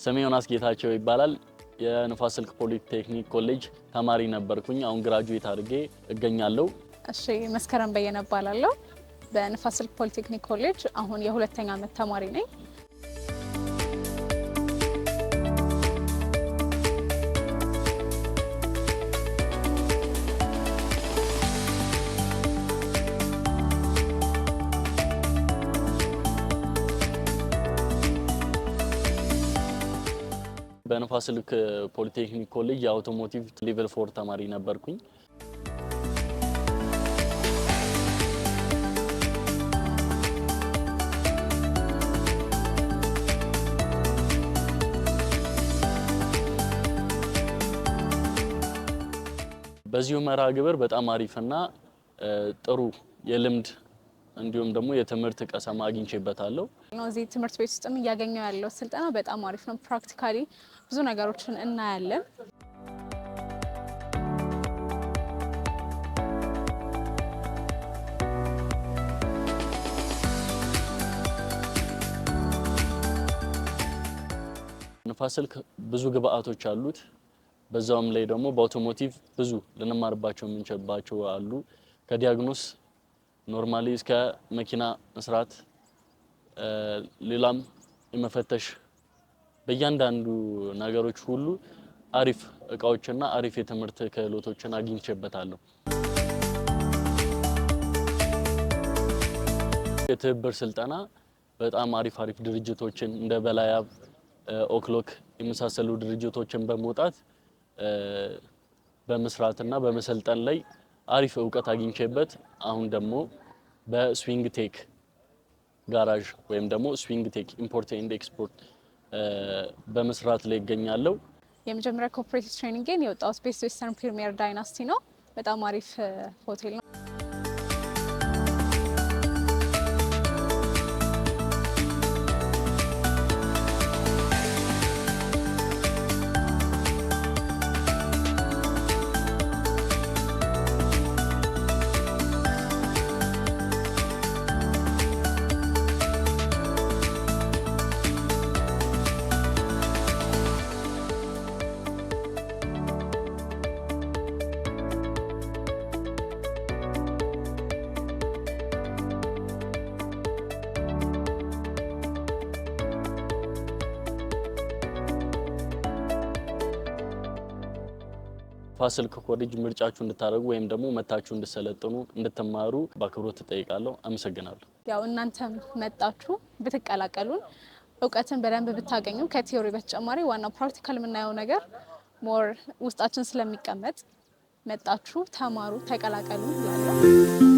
ስሜ ዮናስ ጌታቸው ይባላል። የንፋስ ስልክ ፖሊቴክኒክ ኮሌጅ ተማሪ ነበርኩኝ። አሁን ግራጁዌት አድርጌ እገኛለሁ። እሺ መስከረም በየነ እባላለሁ። በንፋስ ስልክ ፖሊቴክኒክ ኮሌጅ አሁን የሁለተኛ ዓመት ተማሪ ነኝ። በንፋስ ስልክ ፖሊቴክኒክ ኮሌጅ የአውቶሞቲቭ ሌቨል 4 ተማሪ ነበርኩኝ። በዚሁ መርሃ ግብር በጣም አሪፍና ጥሩ የልምድ እንዲሁም ደግሞ የትምህርት ቀሰማ አግኝቼበታለሁ። እዚህ ትምህርት ቤት ውስጥም እያገኘው ያለው ስልጠና በጣም አሪፍ ነው። ፕራክቲካሊ ብዙ ነገሮችን እናያለን። ንፋስ ስልክ ብዙ ግብአቶች አሉት። በዛውም ላይ ደግሞ በአውቶሞቲቭ ብዙ ልንማርባቸው የምንችልባቸው አሉ። ከዲያግኖስ ኖርማሊ እስከ መኪና መስራት ሌላም የመፈተሽ በእያንዳንዱ ነገሮች ሁሉ አሪፍ እቃዎችና አሪፍ የትምህርት ክህሎቶችን አግኝቼበታለሁ። የትብብር ስልጠና በጣም አሪፍ ድርጅቶችን እንደ በላያብ ኦክሎክ የመሳሰሉ ድርጅቶችን በመውጣት በመስራትና በመሰልጠን ላይ አሪፍ እውቀት አግኝቼበት አሁን ደግሞ በስዊንግ ቴክ ጋራዥ ወይም ደግሞ ስዊንግ ቴክ ኢምፖርት ኤንድ ኤክስፖርት በመስራት ላይ ይገኛለሁ። የመጀመሪያ ኮርፖሬቲቭ ትሬኒንግን የወጣው ስፔስ ዌስተርን ፕሪሚየር ዳይናስቲ ነው። በጣም አሪፍ ሆቴል ነው። ንፋስ ስልክ ኮሌጅ ምርጫችሁ እንድታደርጉ ወይም ደግሞ መታችሁ እንድሰለጥኑ እንድትማሩ በአክብሮት ተጠይቃለሁ። አመሰግናለሁ። ያው እናንተም መጣችሁ ብትቀላቀሉን እውቀትን በደንብ ብታገኙ ከቲዮሪ በተጨማሪ ዋናው ፕራክቲካል የምናየው ነገር ሞር ውስጣችን ስለሚቀመጥ መጣችሁ ተማሩ፣ ተቀላቀሉ ይላል።